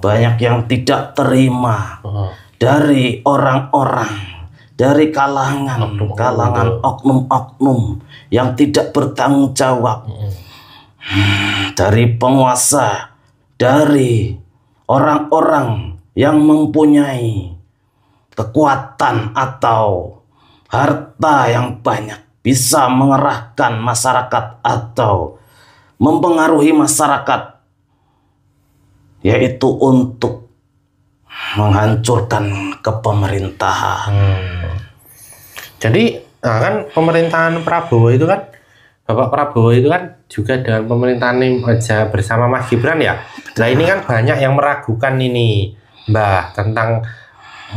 banyak yang tidak terima dari orang-orang, dari kalangan oknum-oknum yang tidak bertanggung jawab, dari penguasa, dari orang-orang yang mempunyai kekuatan atau harta yang banyak, bisa mengerahkan masyarakat atau mempengaruhi masyarakat, yaitu untuk menghancurkan kepemerintahan. Jadi kan pemerintahan Prabowo itu kan, Bapak Prabowo itu kan juga dengan pemerintahan ini bersama Mas Gibran ya. Nah ini kan banyak yang meragukan ini Mbah tentang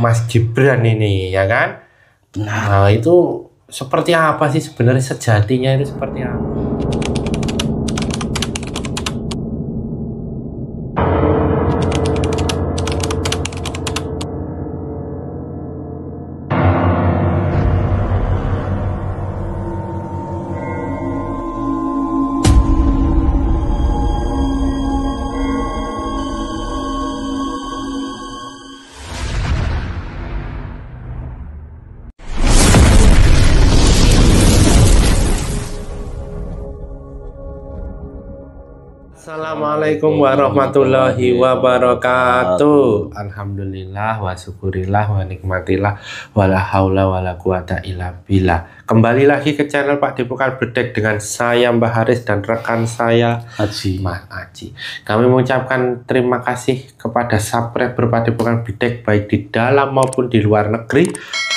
Mas Gibran ini ya kan. Nah itu seperti apa sih sebenarnya sejatinya, itu seperti apa? Assalamualaikum warahmatullahi wabarakatuh. Alhamdulillah wa syukurillah wa nikmatillah wala haula wala quwata illa billah. Kembali lagi ke channel Pak Depokan Bedek dengan saya Mbah Haris dan rekan saya Mas Aji. Kami mengucapkan terima kasih kepada subscriber Pak Depokan Bedek baik di dalam maupun di luar negeri,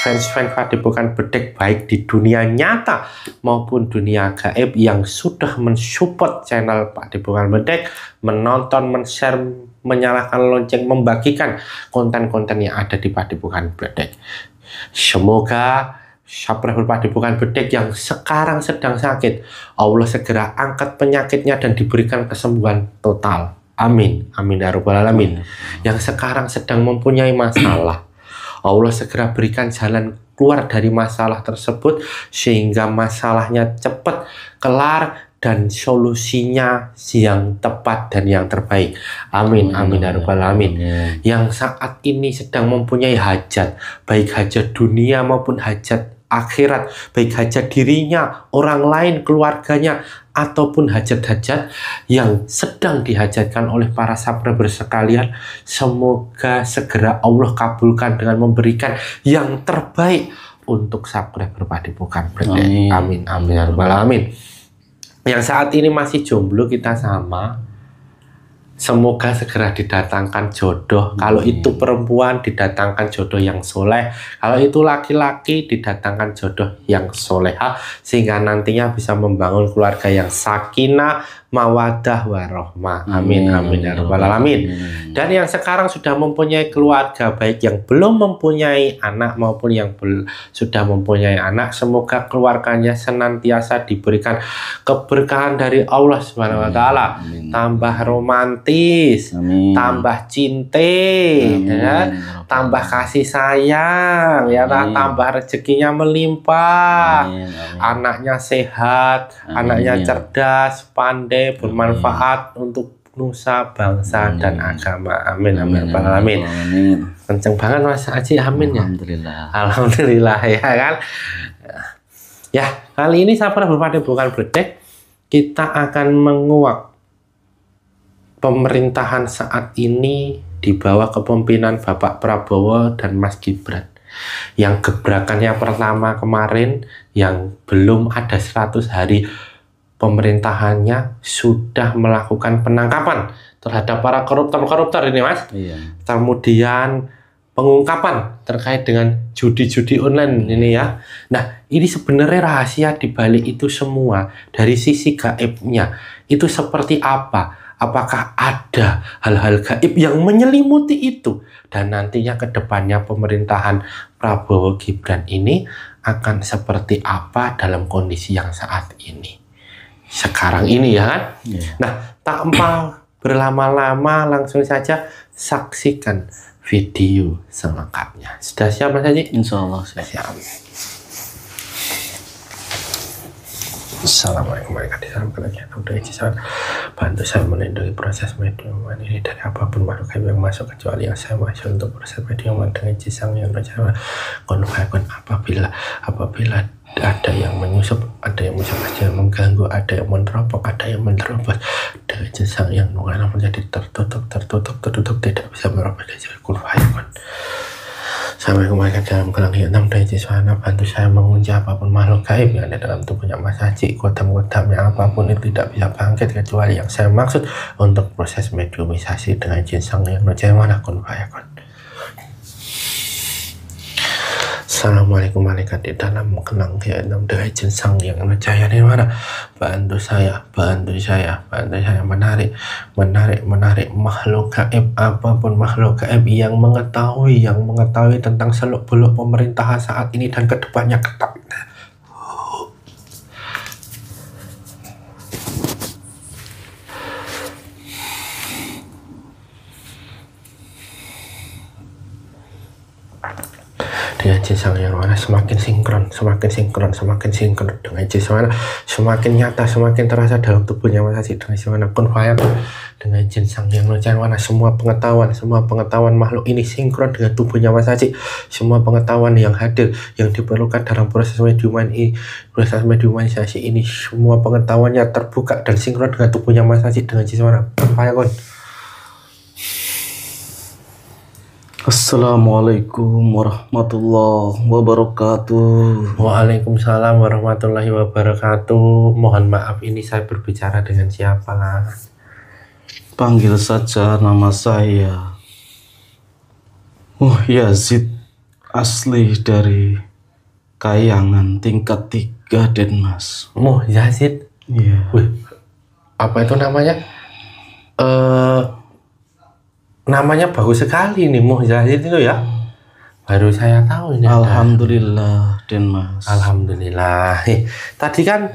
fans-fans Pak Depokan Bedek baik di dunia nyata maupun dunia gaib yang sudah mensupport channel Pak Depokan Bedek, menonton, men-share, menyalakan lonceng, membagikan konten-konten yang ada di Pak Depokan Bedek. Semoga subscriber Pak Depokan Bedek yang sekarang sedang sakit, Allah segera angkat penyakitnya dan diberikan kesembuhan total. Amin. Amin ya rabbal alamin. Yang sekarang sedang mempunyai masalah, Allah segera berikan jalan keluar dari masalah tersebut sehingga masalahnya cepat kelar dan solusinya yang tepat dan yang terbaik. Amin. Amin ya rabbal alamin. Yang saat ini sedang mempunyai hajat, baik hajat dunia maupun hajat akhirat, baik hajat dirinya, orang lain, keluarganya, ataupun hajat-hajat yang sedang dihajatkan oleh para subscriber sekalian, semoga segera Allah kabulkan dengan memberikan yang terbaik untuk subscriber Pak Depokan Bedek. Amin. Amin ya rabbal alamin. Yang saat ini masih jomblo kita sama, semoga segera didatangkan jodoh. Kalau itu perempuan, didatangkan jodoh yang soleh. Kalau itu laki-laki, didatangkan jodoh yang soleha, sehingga nantinya bisa membangun keluarga yang sakinah, mawadah, warohmah. Amin. Amin ya rabbal alamin. Dan yang sekarang sudah mempunyai keluarga, baik yang belum mempunyai anak maupun yang sudah mempunyai anak, semoga keluarganya senantiasa diberikan keberkahan dari Allah Subhanahu wa taala, tambah romantis, tambah cinta, ya, tambah kasih sayang, ya, tambah rezekinya melimpah, anaknya sehat, anaknya cerdas, pandai, bermanfaat untuk nusa, bangsa, dan agama. Amin. Amin. Amin. Kenceng banget Mas Aji. Amin ya. Alhamdulillah. Alhamdulillah ya kan. Ya, kali ini saya Pak Depokan Bedek, kita akan menguak pemerintahan saat ini di bawah kepemimpinan Bapak Prabowo dan Mas Gibran. Yang gebrakannya pertama kemarin, yang belum ada 100 hari pemerintahannya sudah melakukan penangkapan terhadap para koruptor ini Mas. Kemudian pengungkapan terkait dengan judi-judi online ini ya. Nah ini sebenarnya rahasia dibalik itu semua, dari sisi gaibnya itu seperti apa? Apakah ada hal-hal gaib yang menyelimuti itu? Dan nantinya ke depannya pemerintahan Prabowo Gibran ini akan seperti apa dalam kondisi yang saat ini, sekarang ini ya kan? Nah, tanpa berlama-lama langsung saja saksikan video selengkapnya. Sudah siap Mas Haji? Insya Allah siap. Assalamualaikum warahmatullahi wabarakatuh. Bantu saya melindungi proses medium ini dari apapun makhluk gaib yang masuk, kecuali yang saya masuk untuk proses medium dengan jisang yang berjalan konflikun. Apabila ada yang menyusup, ada yang mengganggu, ada yang meneropong, ada yang menerobos dengan jisang yang menjadi tertutup, tidak bisa merobos dari konflikun. Sampai kembali dalam gelang hitam dari Ciswana. Bantu saya mengunci apapun makhluk gaib yang ada dalam tubuhnya Mas Haji. Kodam-kodamnya apapun itu tidak bisa bangkit, kecuali yang saya maksud untuk proses mediumisasi dengan jin sang yang nujayana kun fayakun. Assalamualaikum malaikat di dalam gelang hitam dari jin sang yang nujayana. Bantu saya menarik makhluk gaib, apapun makhluk gaib yang mengetahui tentang seluk-beluk pemerintahan saat ini dan kedepannya. Dengan jisang yang mana semakin sinkron dengan jisang semakin nyata, semakin terasa dalam tubuhnya Mas Haji dengan jisang kun fayakun. Dengan jisang yang nujayana, semua pengetahuan makhluk ini sinkron dengan tubuhnya Mas Haji. Semua pengetahuan yang hadir yang diperlukan dalam proses mediumisasi ini, semua pengetahuannya terbuka dan sinkron dengan tubuhnya Mas Haji dengan jisang kun fayakun. Assalamualaikum warahmatullahi wabarakatuh. Waalaikumsalam warahmatullahi wabarakatuh. Mohon maaf, ini saya berbicara dengan siapa? Panggil saja nama saya Yazid, asli dari Kayangan tingkat 3 Denmas. Yazid? Iya. Wih, apa itu namanya? Namanya bagus sekali nih, Yazid itu ya. Baru saya tahu ini. Alhamdulillah, Denmas. Alhamdulillah. Tadi kan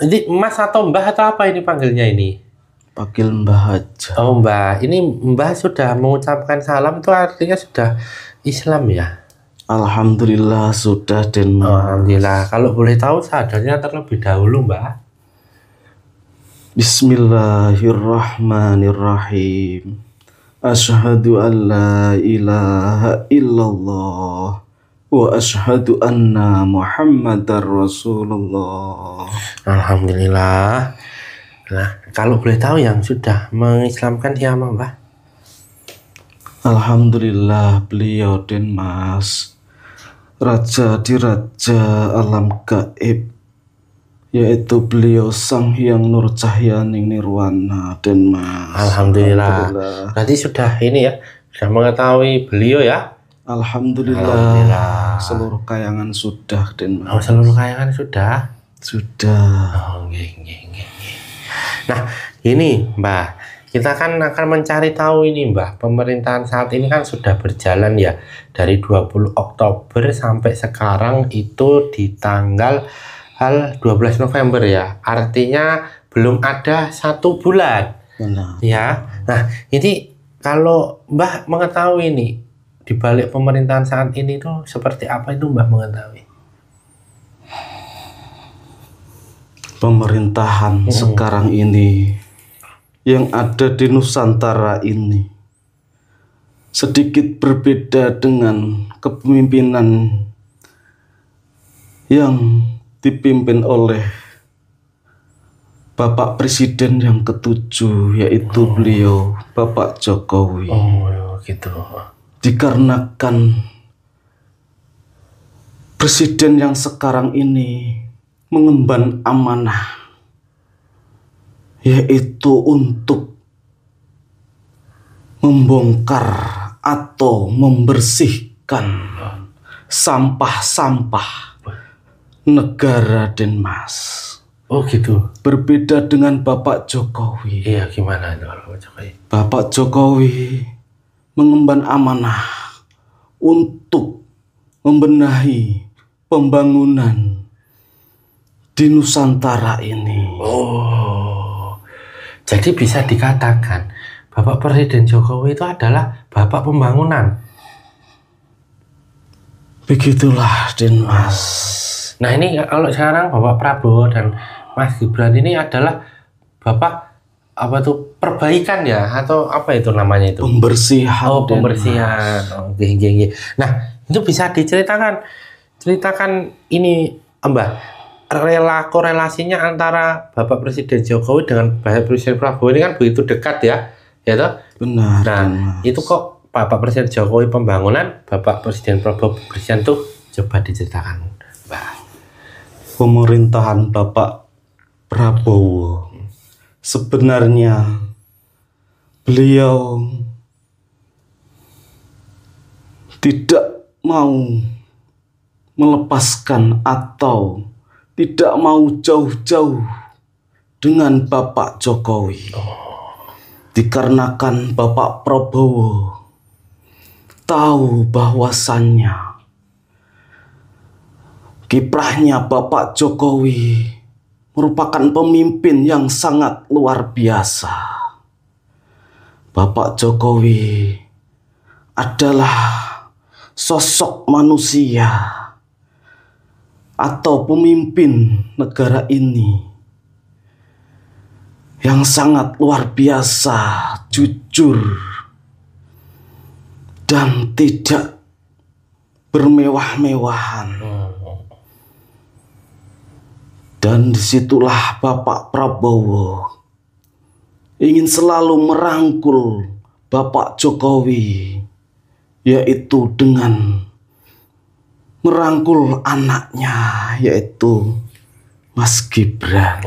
ini Mas atau Mbah atau apa ini panggilnya ini? Panggil Mbah aja. Oh Mbah, ini Mbah sudah mengucapkan salam itu artinya sudah Islam ya? Alhamdulillah sudah, Denmas. Alhamdulillah. Kalau boleh tahu sadarnya terlebih dahulu, Mbah. Bismillahirrahmanirrahim. Asyhadu an la ilaha illallah wa asyhadu anna Muhammadar Rasulullah. Alhamdulillah. Nah, kalau boleh tahu yang sudah mengislamkan siapa, Mbah? Alhamdulillah, beliau Denmas raja di raja alam gaib, yaitu beliau Sang Hyang Nur Cahyaning Nirwana Denmas. Alhamdulillah. Berarti sudah ini ya, sudah mengetahui beliau ya? Alhamdulillah. Seluruh kayangan sudah, Denmas. Oh, seluruh kayangan sudah? Sudah. Oh, nah, ini Mbah, kita kan akan mencari tahu ini Mbah, pemerintahan saat ini kan sudah berjalan ya, dari 20 Oktober sampai sekarang itu di tanggal 12 November ya, artinya belum ada 1 bulan. Benar. Ya, nah ini kalau Mbah mengetahui ini di balik pemerintahan saat ini tuh seperti apa itu Mbah mengetahui? Pemerintahan sekarang ini yang ada di Nusantara ini sedikit berbeda dengan kepemimpinan yang dipimpin oleh Bapak Presiden yang ke-7, yaitu beliau Bapak Jokowi. Oh, gitu. Dikarenakan presiden yang sekarang ini mengemban amanah, yaitu untuk membongkar atau membersihkan sampah-sampah negara Denmas. Oh gitu. Berbeda dengan Bapak Jokowi. Iya, gimana itu Bapak Jokowi? Bapak Jokowi mengemban amanah untuk membenahi pembangunan di Nusantara ini. Oh, jadi bisa dikatakan Bapak Presiden Jokowi itu adalah Bapak Pembangunan. Begitulah, Denmas. Nah ini kalau sekarang Bapak Prabowo dan Mas Gibran ini adalah Bapak apa tuh perbaikan ya atau apa itu namanya itu? Pembersihan. Oh pembersihan. Oke, oke. Nah itu bisa diceritakan ini Mbak korelasinya antara Bapak Presiden Jokowi dengan Bapak Presiden Prabowo ini kan begitu dekat ya toh? Benar. Nah Mas. itu kok Bapak Presiden Jokowi pembangunan, Bapak Presiden Prabowo pembersihan tuh coba diceritakan Mbak. Pemerintahan Bapak Prabowo sebenarnya beliau tidak mau melepaskan atau tidak mau jauh-jauh dengan Bapak Jokowi. Dikarenakan Bapak Prabowo tahu bahwasannya kiprahnya Bapak Jokowi merupakan pemimpin yang sangat luar biasa. Bapak Jokowi adalah sosok manusia atau pemimpin negara ini yang sangat luar biasa, jujur, dan tidak bermewah-mewahan. Dan disitulah Bapak Prabowo ingin selalu merangkul Bapak Jokowi, yaitu dengan merangkul anaknya, yaitu Mas Gibran.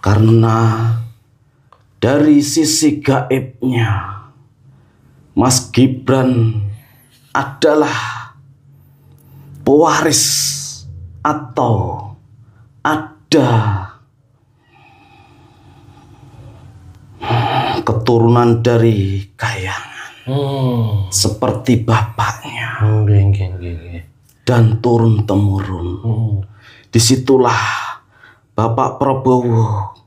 Karena dari sisi gaibnya, Mas Gibran adalah pewaris atau ada keturunan dari Kayangan seperti bapaknya dan turun temurun. Disitulah Bapak Prabowo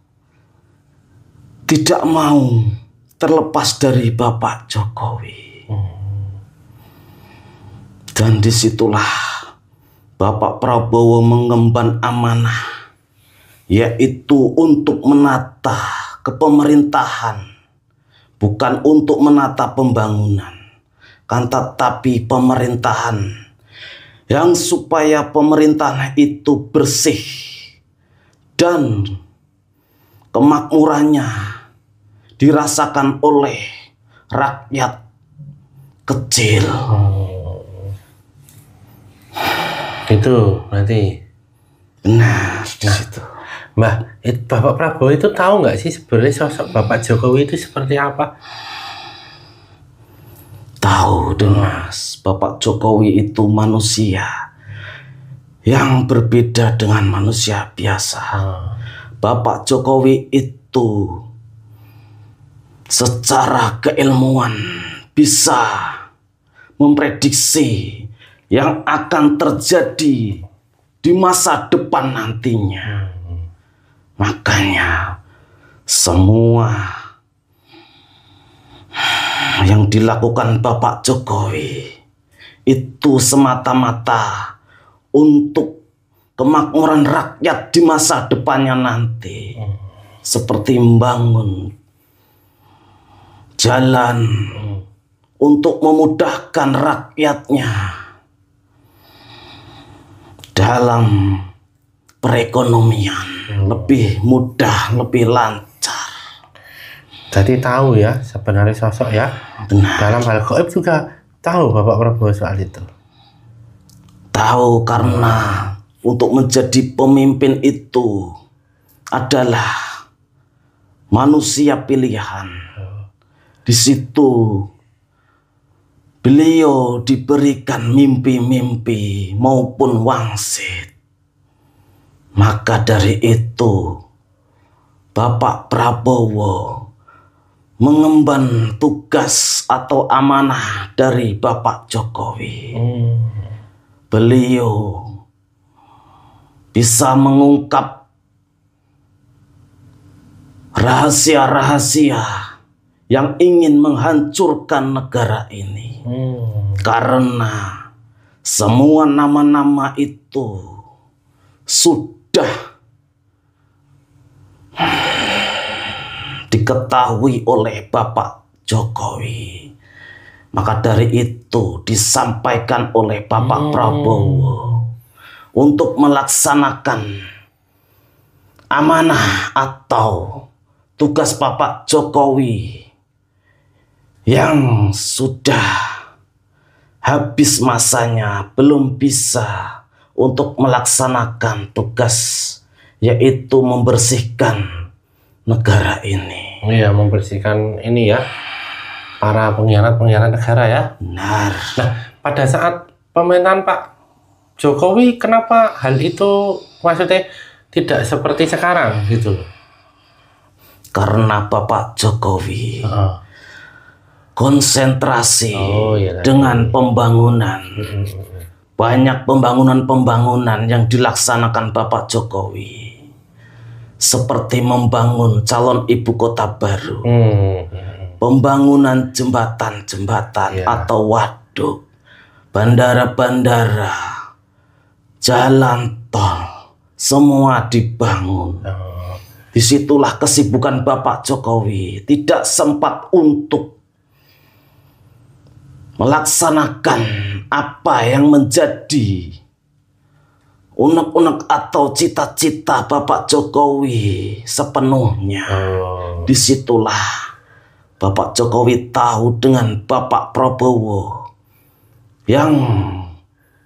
tidak mau terlepas dari Bapak Jokowi. Dan disitulah Bapak Prabowo mengemban amanah, yaitu untuk menata kepemerintahan, bukan untuk menata pembangunan, kan tetapi pemerintahan yang supaya pemerintahan itu bersih dan kemakmurannya dirasakan oleh rakyat kecil. Itu nanti benar di situ. Mbak, Bapak Prabowo itu tahu nggak sih sebenarnya sosok Bapak Jokowi itu seperti apa? Tahu dong Mas, Bapak Jokowi itu manusia yang berbeda dengan manusia biasa. Bapak Jokowi itu secara keilmuan bisa memprediksi yang akan terjadi di masa depan nantinya. Makanya semua yang dilakukan Bapak Jokowi itu semata-mata untuk kemakmuran rakyat di masa depannya nanti. Seperti membangun jalan untuk memudahkan rakyatnya dalam perekonomian, lebih mudah, lebih lancar. Jadi tahu ya sebenarnya sosok ya. Benar. Dalam hal gaib juga tahu Bapak Prabowo soal itu. Tahu karena untuk menjadi pemimpin itu adalah manusia pilihan. Di situ beliau diberikan mimpi-mimpi maupun wangsit. Maka dari itu Bapak Prabowo mengemban tugas atau amanah dari Bapak Jokowi. Beliau bisa mengungkap rahasia-rahasia yang ingin menghancurkan negara ini. Karena semua nama-nama itu sudah diketahui oleh Bapak Jokowi. Maka dari itu disampaikan oleh Bapak Prabowo untuk melaksanakan amanah atau tugas Bapak Jokowi yang sudah habis masanya, belum bisa untuk melaksanakan tugas, yaitu membersihkan negara ini. Iya, membersihkan ini ya, para pengkhianat-pengkhianat negara ya. Benar. Nah, pada saat pemerintahan Pak Jokowi, kenapa hal itu maksudnya tidak seperti sekarang gitu? Karena Bapak Jokowi konsentrasi dengan pembangunan. Banyak pembangunan-pembangunan yang dilaksanakan Bapak Jokowi. Seperti membangun calon ibu kota baru. Pembangunan jembatan-jembatan atau waduk. Bandara-bandara. Jalan tol. Semua dibangun. Disitulah kesibukan Bapak Jokowi. Tidak sempat untuk melaksanakan apa yang menjadi unek-unek atau cita-cita Bapak Jokowi sepenuhnya. Disitulah Bapak Jokowi tahu dengan Bapak Prabowo yang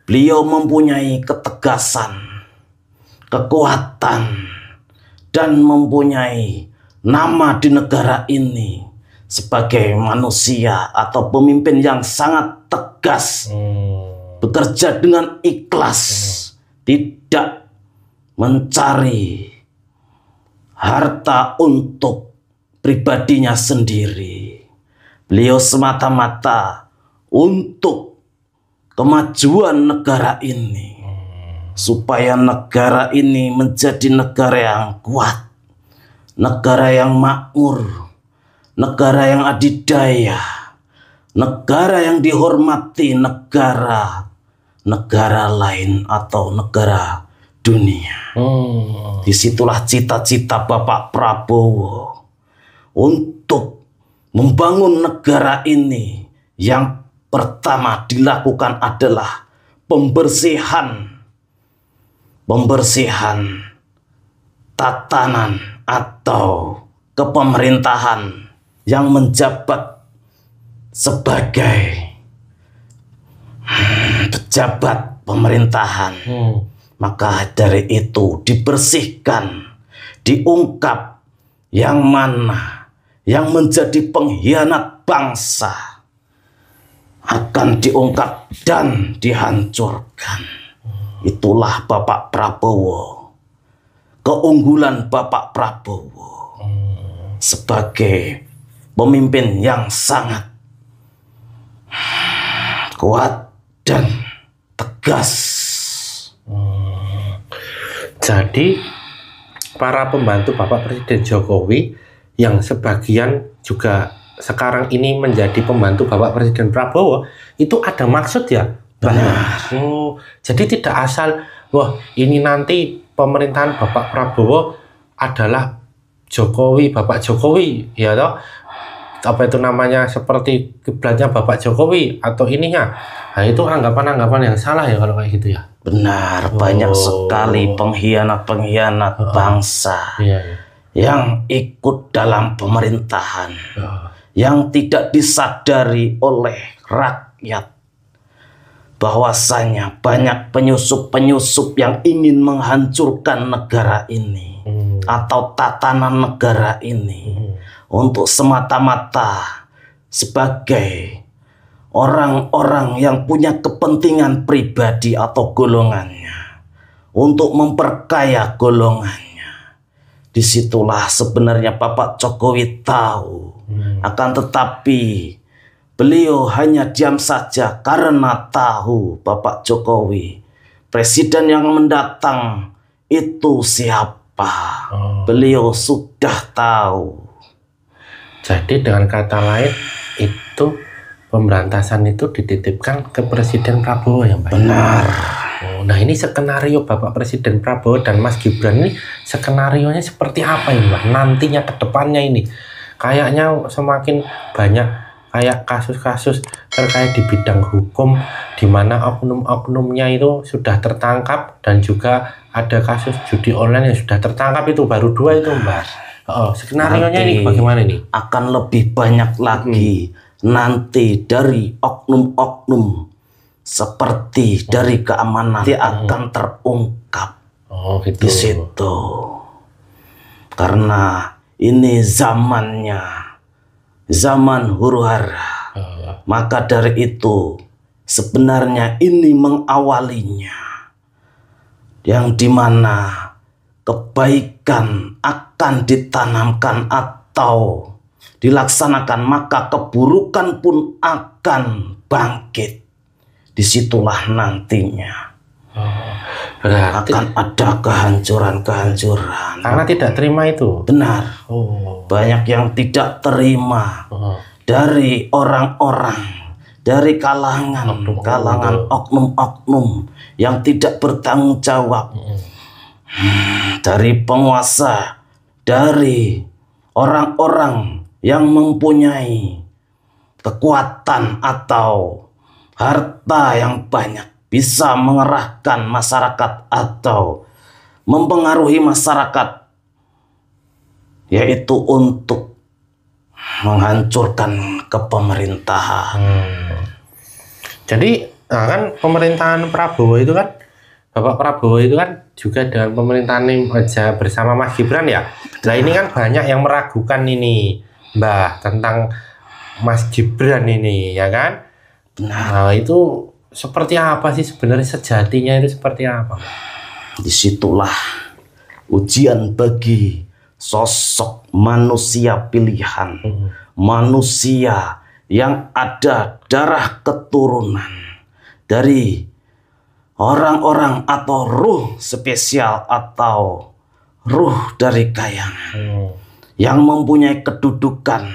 beliau mempunyai ketegasan, kekuatan, dan mempunyai nama di negara ini sebagai manusia atau pemimpin yang sangat tegas, bekerja dengan ikhlas, tidak mencari harta untuk pribadinya sendiri. Beliau semata-mata untuk kemajuan negara ini, supaya negara ini menjadi negara yang kuat, negara yang makmur, negara yang adidaya, negara yang dihormati negara lain atau negara dunia. Disitulah cita-cita Bapak Prabowo untuk membangun negara ini. Yang pertama dilakukan adalah pembersihan tatanan atau kepemerintahan yang menjabat sebagai pejabat pemerintahan. Maka dari itu dibersihkan, diungkap yang mana yang menjadi pengkhianat bangsa akan diungkap dan dihancurkan. Itulah Bapak Prabowo, keunggulan Bapak Prabowo sebagai pemimpin yang sangat kuat dan tegas. Jadi para pembantu Bapak Presiden Jokowi yang sebagian juga sekarang ini menjadi pembantu Bapak Presiden Prabowo, itu ada maksud ya? Jadi tidak asal, wah ini nanti pemerintahan Bapak Prabowo adalah Jokowi, Bapak Jokowi, ya toh? Apa itu namanya, seperti kiblatnya Bapak Jokowi atau ininya. Nah, itu anggapan-anggapan yang salah ya kalau kayak gitu ya. Benar, banyak sekali pengkhianat-pengkhianat bangsa yang ikut dalam pemerintahan yang tidak disadari oleh rakyat. Bahwasanya banyak penyusup-penyusup yang ingin menghancurkan negara ini atau tatanan negara ini untuk semata-mata sebagai orang-orang yang punya kepentingan pribadi atau golongannya, untuk memperkaya golongannya. Disitulah sebenarnya Bapak Jokowi tahu, akan tetapi beliau hanya diam saja karena tahu Bapak Jokowi, presiden yang mendatang itu siapa. Beliau sudah tahu. Jadi dengan kata lain, itu pemberantasan itu dititipkan ke Presiden Prabowo ya Mbak? Benar. Oh, nah ini skenario Bapak Presiden Prabowo dan Mas Gibran ini skenarionya seperti apa ya Mbak? Nantinya ke depannya ini kayaknya semakin banyak kayak kasus-kasus terkait di bidang hukum di mana oknum-oknumnya itu sudah tertangkap dan juga ada kasus judi online yang sudah tertangkap itu baru 2 itu Mbak. Skenarionya ini bagaimana ini? Akan lebih banyak lagi nanti dari oknum-oknum seperti dari keamanan nanti akan terungkap gitu. di situ. Karena ini zamannya, zaman huru-hara. Maka dari itu sebenarnya ini mengawalinya, yang dimana kebaikan akan ditanamkan atau dilaksanakan, maka keburukan pun akan bangkit. Disitulah nantinya berarti akan ada kehancuran-kehancuran. karena tidak terima itu. Benar. Banyak yang tidak terima dari orang-orang, dari kalangan oknum-oknum yang tidak bertanggung jawab, dari penguasa, dari orang-orang yang mempunyai kekuatan atau harta yang banyak, bisa mengerahkan masyarakat atau mempengaruhi masyarakat, yaitu untuk menghancurkan kepemerintahan. Jadi kan pemerintahan Prabowo itu kan, Bapak Prabowo itu kan juga dengan pemerintahan ini bersama Mas Gibran ya. Nah ini kan banyak yang meragukan ini Mbah tentang Mas Gibran ini ya kan. Nah itu seperti apa sih sebenarnya sejatinya itu seperti apa? Disitulah ujian bagi sosok manusia pilihan, manusia yang ada darah keturunan dari orang-orang atau ruh spesial atau ruh dari kayangan yang mempunyai kedudukan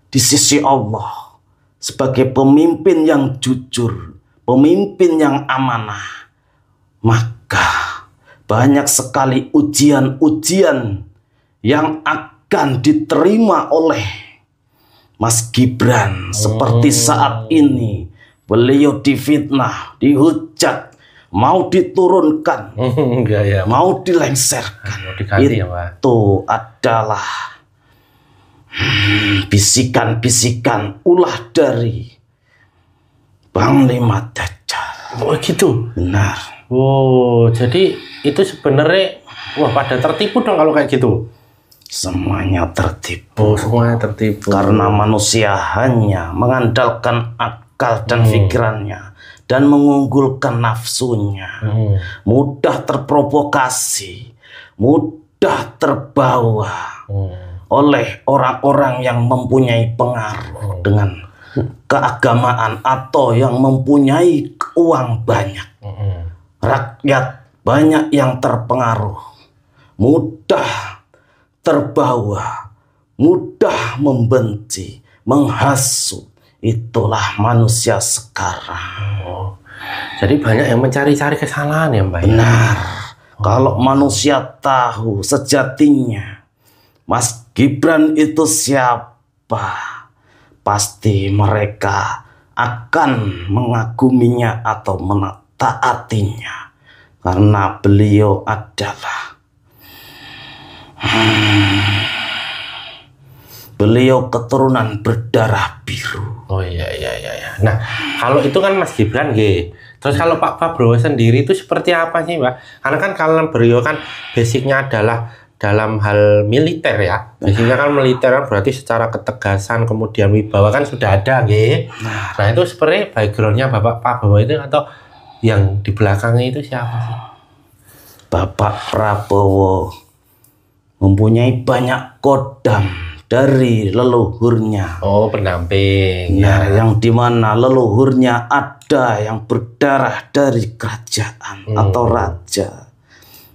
di sisi Allah sebagai pemimpin yang jujur, pemimpin yang amanah. Maka banyak sekali ujian-ujian yang akan diterima oleh Mas Gibran. Seperti saat ini beliau difitnah, dihujat, mau diturunkan, mau dilengserkan. Itu adalah bisikan-bisikan ulah dari Panglima Dajjal. Oh gitu? Benar. Oh, jadi itu sebenarnya pada tertipu dong kalau kayak gitu. Semuanya tertipu. Semuanya tertipu. Karena manusia hanya mengandalkan akal dan pikirannya dan mengunggulkan nafsunya. Mudah terprovokasi, mudah terbawa oleh orang-orang yang mempunyai pengaruh dengan keagamaan atau yang mempunyai uang banyak. Rakyat banyak yang terpengaruh, mudah terbawa, mudah membenci, menghasut. Itulah manusia sekarang. Jadi banyak yang mencari-cari kesalahan ya Mbak? Benar. Kalau manusia tahu sejatinya Mas Gibran itu siapa, pasti mereka akan mengaguminya atau mentaatinya. Karena beliau adalah beliau keturunan berdarah biru. Oh iya. Nah kalau itu kan Mas Gibran terus kalau Pak Prabowo sendiri itu seperti apa sih Mbak? Karena kan kalau beliau kan basicnya adalah dalam hal militer ya. Basicnya kan militer kan berarti secara ketegasan kemudian wibawa kan sudah ada Nah itu sebenarnya backgroundnya Bapak Prabowo itu atau yang di belakangnya itu siapa sih? Bapak Prabowo mempunyai banyak kodam dari leluhurnya. Oh, pendamping. Nah, yang dimana leluhurnya ada yang berdarah dari kerajaan atau raja.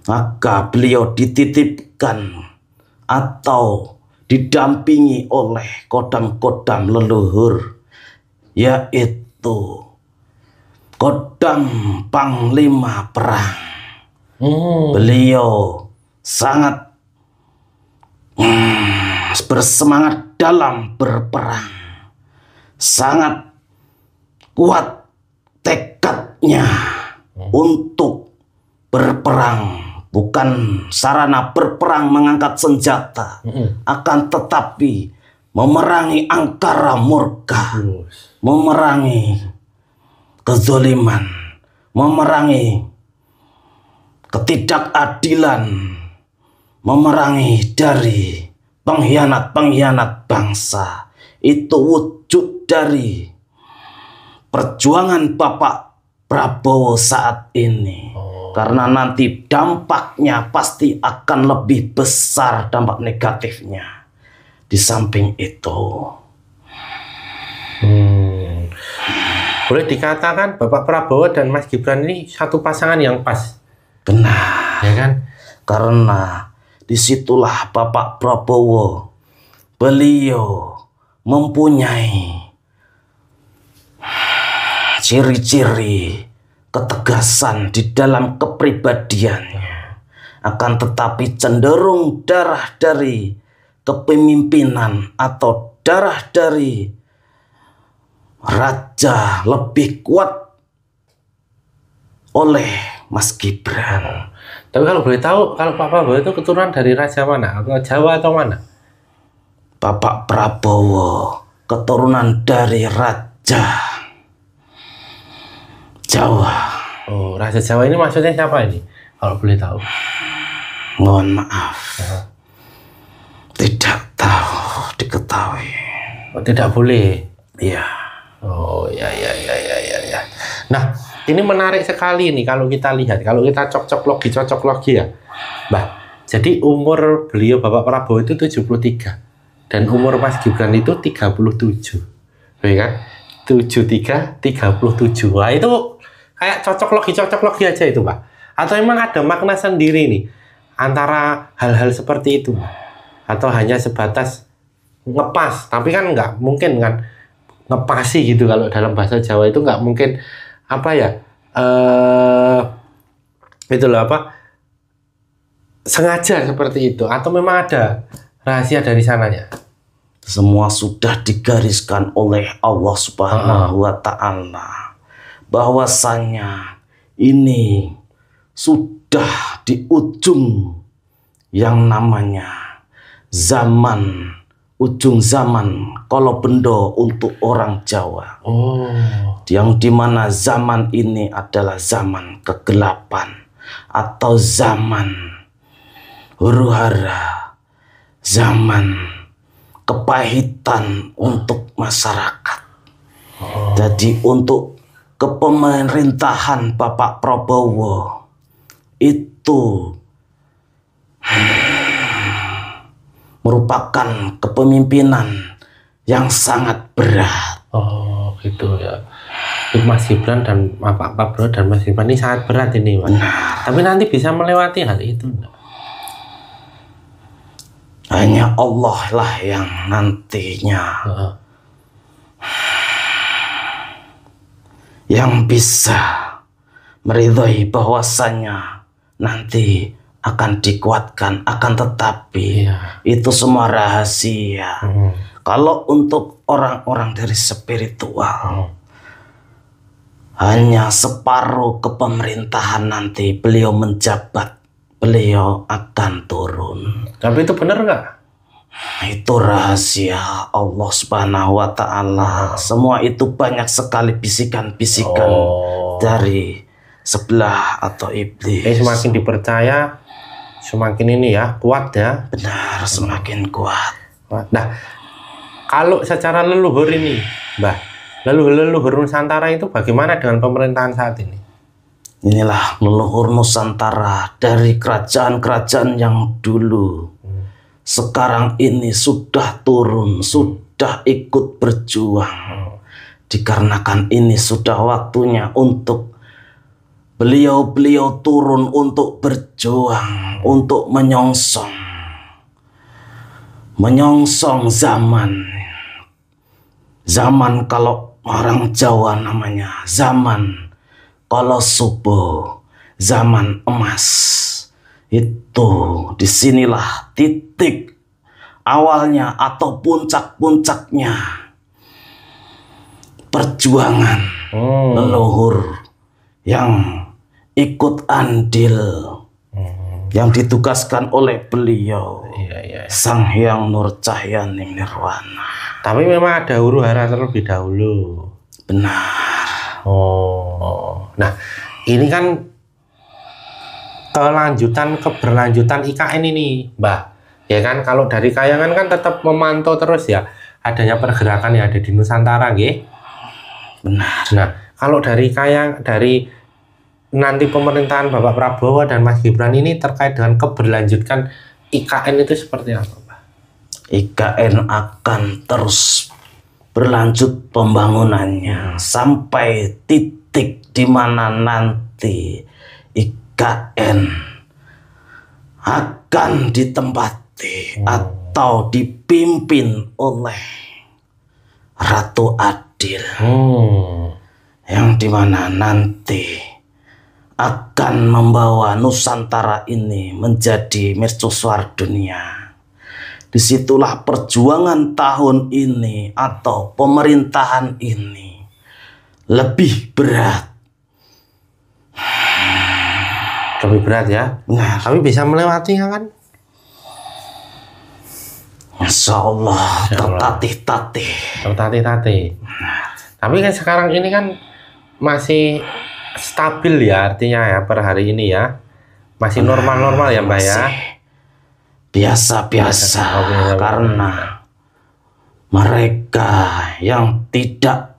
Maka beliau dititipkan atau didampingi oleh kodam-kodam leluhur yaitu Kodam Panglima Perang. Beliau sangat bersemangat dalam berperang, sangat kuat tekadnya untuk berperang, bukan sarana berperang mengangkat senjata, akan tetapi memerangi angkara murka, memerangi kezaliman, memerangi ketidakadilan, memerangi dari pengkhianat-pengkhianat bangsa. Itu wujud dari perjuangan Bapak Prabowo saat ini. Karena nanti dampaknya pasti akan lebih besar, dampak negatifnya. Di samping itu, boleh dikatakan Bapak Prabowo dan Mas Gibran ini satu pasangan yang pas. benar, Ya kan? karena disitulah Bapak Prabowo, beliau mempunyai ciri-ciri ketegasan di dalam kepribadiannya, akan tetapi cenderung darah dari kepemimpinan atau darah dari raja lebih kuat oleh Mas Gibran. Tapi kalau boleh tahu, kalau Pak Prabowo itu keturunan dari raja mana? Atau Jawa atau mana? Bapak Prabowo keturunan dari raja Jawa. Oh, raja Jawa ini maksudnya siapa ini? Kalau boleh tahu. Mohon maaf, tidak tahu diketahui. Oh, tidak boleh. Iya. Oh, ya. Nah, ini menarik sekali nih kalau kita lihat, kalau kita cocok logi ya. Bah, jadi umur beliau Bapak Prabowo itu 73 dan umur Mas Gibran itu 37. Ya kan? 73 37. Wah, itu kayak cocok logi aja itu, Pak. Atau memang ada makna sendiri nih antara hal-hal seperti itu, Pak? Atau hanya sebatas ngepas, tapi kan nggak mungkin kan ngepasi gitu. Kalau dalam bahasa Jawa itu nggak mungkin apa ya, itu loh apa, sengaja seperti itu, atau memang ada rahasia dari sananya? Semua sudah digariskan oleh Allah Subhanahu wa Ta'ala, bahwasanya ini sudah di ujung yang namanya zaman, ujung zaman kalau bendo untuk orang Jawa. Yang dimana zaman ini adalah zaman kegelapan atau zaman huru-hara, zaman kepahitan untuk masyarakat. Jadi untuk kepemerintahan Bapak Prabowo itu merupakan kepemimpinan yang sangat berat. Oh gitu ya. Mas Gibran dan Pak Prabowo dan Mas Gibran ini sangat berat ini, Mas. Tapi nanti bisa melewati hal itu enggak? Hanya Allah lah yang nantinya yang bisa meridhoi bahwasanya nanti akan dikuatkan, akan tetapi itu semua rahasia. Kalau untuk orang-orang dari spiritual, hanya separuh kepemerintahan nanti beliau menjabat, beliau akan turun. Tapi itu benar nggak? Itu rahasia Allah Subhanahu wa Ta'ala. Semua itu banyak sekali bisikan-bisikan dari sebelah atau iblis. Semakin dipercaya, semakin ini ya kuat ya. Benar, semakin kuat. Nah, kalau secara leluhur ini, Mbah, leluhur Nusantara itu bagaimana dengan pemerintahan saat ini? Inilah leluhur Nusantara dari kerajaan-kerajaan yang dulu. Sekarang ini sudah turun, sudah ikut berjuang. Dikarenakan ini sudah waktunya untuk beliau-beliau turun untuk berjuang, untuk menyongsong zaman. Zaman kalau orang Jawa namanya zaman Kolosubo, zaman emas. Itu disinilah titik awalnya atau puncak-puncaknya perjuangan leluhur yang ikut andil, yang ditugaskan oleh beliau, Sang Hyang Nur Cahyaning Nirwana. Tapi memang ada huru hara terlebih dahulu. Benar. Nah ini kan keberlanjutan IKN ini, Mbah. Ya kan, kalau dari Kayangan kan tetap memantau terus ya adanya pergerakan yang ada di Nusantara, nggih. Benar. Nah, kalau dari nanti pemerintahan Bapak Prabowo dan Mas Gibran ini terkait dengan keberlanjutan IKN itu seperti apa, Pak? IKN akan terus berlanjut pembangunannya sampai titik di mana nanti IKN akan ditempati atau dipimpin oleh Ratu Adil, yang dimana nanti akan membawa Nusantara ini menjadi mercusuar dunia. Disitulah perjuangan tahun ini atau pemerintahan ini lebih berat. Lebih berat ya? Nah, tapi bisa melewatinya kan? Insya Allah tertatih-tatih. Tapi kan sekarang ini kan masih stabil ya, artinya ya per hari ini ya masih normal-normal ya, Mbak ya. Biasa-biasa, karena mereka yang tidak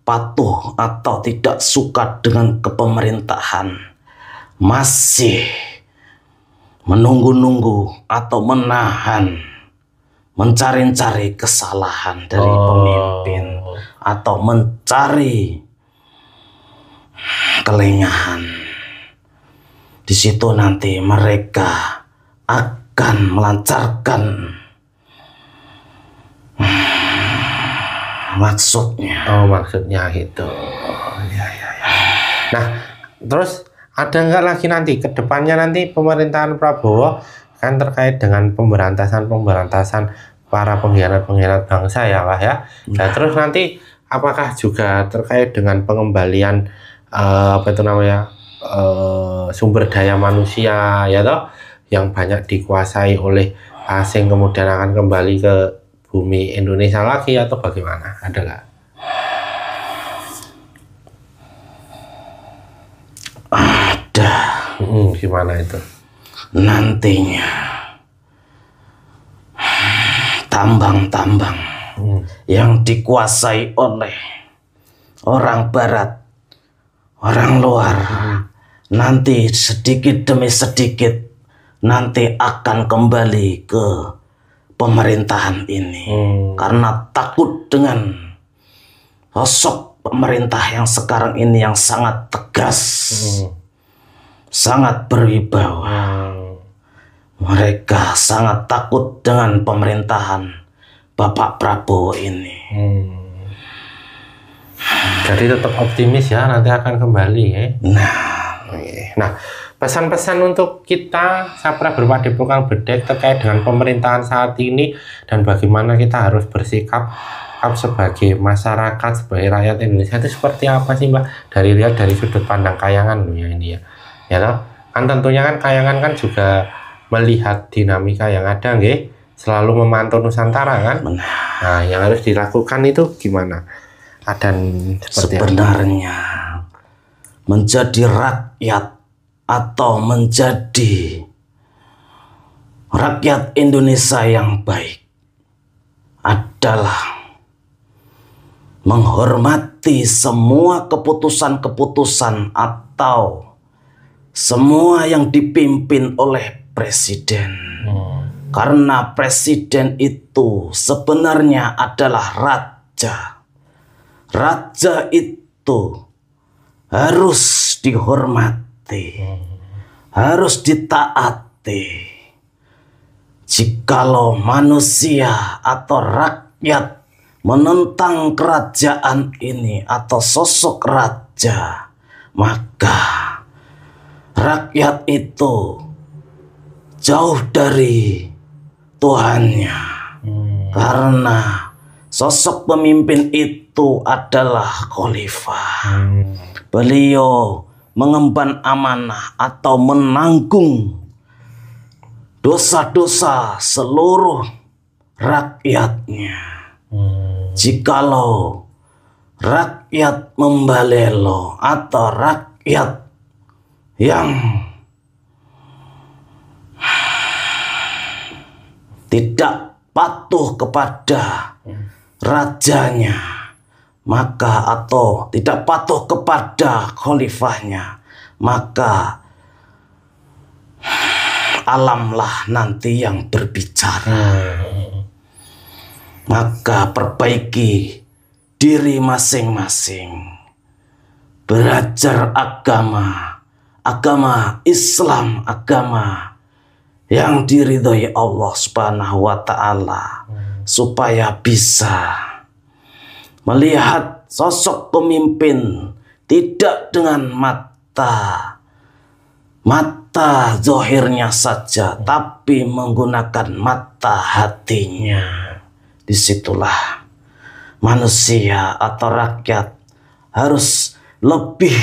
patuh atau tidak suka dengan kepemerintahan masih menunggu-nunggu atau menahan, mencari-cari kesalahan dari pemimpin atau mencari kelengahan. Di situ nanti mereka akan melancarkan maksudnya. Maksudnya gitu. Ya. Nah, terus ada nggak lagi nanti ke depannya nanti pemerintahan Prabowo kan terkait dengan pemberantasan para pengkhianat bangsa ya, Pak ya. Nah, terus nanti apakah juga terkait dengan pengembalian sumber daya manusia ya toh, yang banyak dikuasai oleh asing kemudian akan kembali ke bumi Indonesia lagi atau bagaimana? Ada nggak? Ada. Gimana itu? Nantinya tambang-tambang yang dikuasai oleh orang barat, orang luar, nanti sedikit demi sedikit nanti akan kembali ke pemerintahan ini. Karena takut dengan sosok pemerintah yang sekarang ini yang sangat tegas, sangat berwibawa. Mereka sangat takut dengan pemerintahan Bapak Prabowo ini. Jadi tetap optimis ya, nanti akan kembali ya. Nah, pesan-pesan untuk kita Sapra Berpadepokan Bedek terkait dengan pemerintahan saat ini dan bagaimana kita harus bersikap sebagai masyarakat, sebagai rakyat Indonesia itu seperti apa sih, Mbak? Lihat dari sudut pandang Kayangan loh ya ini ya. Ya toh? Kan tentunya kan Kayangan kan juga melihat dinamika yang ada, nggih, selalu memantau Nusantara kan. Nah, yang harus dilakukan itu gimana? Sebenarnya menjadi rakyat atau menjadi rakyat Indonesia yang baik adalah menghormati semua keputusan-keputusan atau semua yang dipimpin oleh presiden. Karena presiden itu sebenarnya adalah raja. Raja itu harus dihormati, harus ditaati. Jikalau manusia atau rakyat menentang kerajaan ini atau sosok raja, maka rakyat itu jauh dari Tuhannya. Karena sosok pemimpin itu adalah khalifah. Beliau mengemban amanah atau menanggung dosa-dosa seluruh rakyatnya. Jikalau rakyat membalelo atau rakyat yang tidak patuh kepada rajanya, maka atau tidak patuh kepada khalifahnya, maka alamlah nanti yang berbicara. Maka perbaiki diri masing-masing, belajar agama Islam, agama yang diridhoi Allah Subhanahu wa Ta'ala, supaya bisa melihat sosok pemimpin tidak dengan mata zahirnya saja, tapi menggunakan mata hatinya. Disitulah manusia atau rakyat harus lebih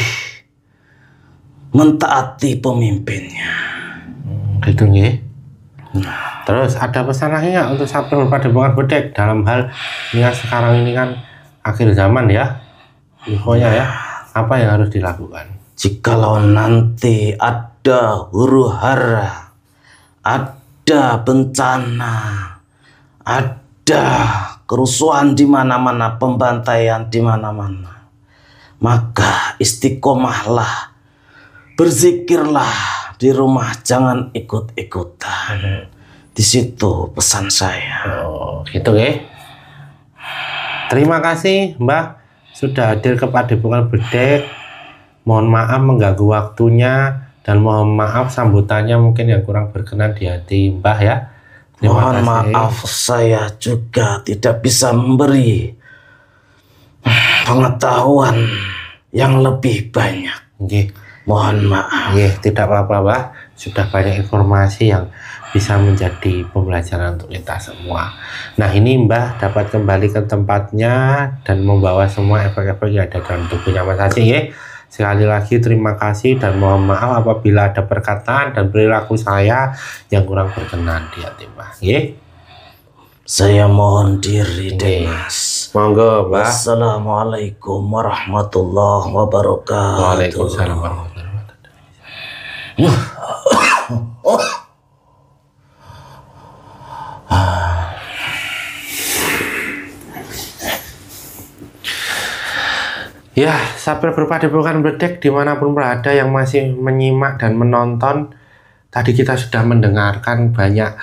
mentaati pemimpinnya. Gitu nggih. Terus ada pesan lagi nggak untuk sahabat Padepokan Bedek dalam hal ini kan sekarang ini kan akhir zaman ya, infonya ya, apa yang harus dilakukan? Jikalau nanti ada huru-hara, ada bencana, ada kerusuhan di mana-mana, pembantaian di mana-mana, maka istiqomahlah, berzikirlah di rumah, jangan ikut-ikutan. Di situ pesan saya. Oh, gitu ya. Terima kasih Mbah sudah hadir ke Padepokan Bedek. Mohon maaf mengganggu waktunya dan mohon maaf sambutannya mungkin yang kurang berkenan di hati Mbah ya. Mohon maaf, saya juga tidak bisa memberi pengetahuan yang lebih banyak. Okay. Mohon maaf. Tidak apa-apa, Mbah. Sudah banyak informasi yang bisa menjadi pembelajaran untuk kita semua. Nah, ini Mbah dapat kembali ke tempatnya dan membawa semua efek-efek yang ada dalam tubuhnya Mas Haji. Sekali lagi terima kasih dan mohon maaf apabila ada perkataan dan perilaku saya yang kurang berkenan di hati Mbah. Saya mohon diri deh Mas. Monggo Mbah. Assalamualaikum warahmatullahi wabarakatuh. Waalaikumsalam warahmatullahi wabarakatuh. Ya, sahabat Padepokan Bedek dimanapun berada yang masih menyimak dan menonton, tadi kita sudah mendengarkan banyak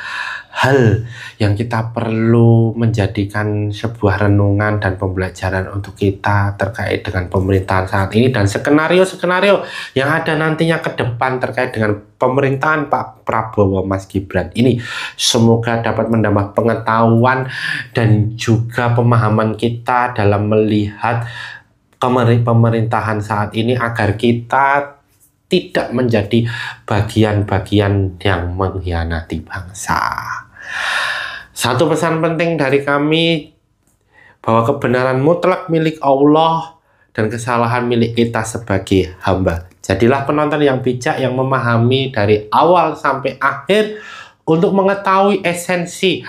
hal yang kita perlu menjadikan sebuah renungan dan pembelajaran untuk kita terkait dengan pemerintahan saat ini dan skenario-skenario yang ada nantinya ke depan terkait dengan pemerintahan Pak Prabowo Mas Gibran ini. Semoga dapat menambah pengetahuan dan juga pemahaman kita dalam melihat pemerintahan saat ini agar kita tidak menjadi bagian-bagian yang mengkhianati bangsa. Satu pesan penting dari kami bahwa kebenaran mutlak milik Allah dan kesalahan milik kita sebagai hamba. Jadilah penonton yang bijak yang memahami dari awal sampai akhir untuk mengetahui esensi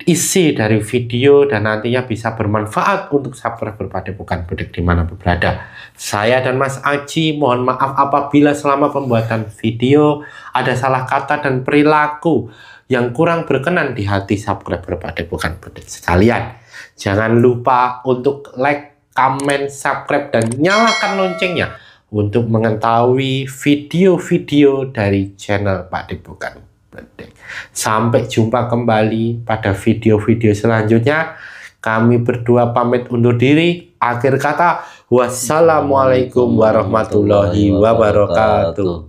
isi dari video dan nantinya bisa bermanfaat untuk sahabat Padepokan Bedek dimanapun berada. Saya dan Mas Aji mohon maaf apabila selama pembuatan video ada salah kata dan perilaku yang kurang berkenan di hati sahabat Padepokan Bedek sekalian. Jangan lupa untuk like, comment, subscribe, dan nyalakan loncengnya untuk mengetahui video-video dari channel Padepokan Bedek. Sampai jumpa kembali pada video-video selanjutnya. Kami berdua pamit undur diri. Akhir kata, wassalamualaikum warahmatullahi wabarakatuh.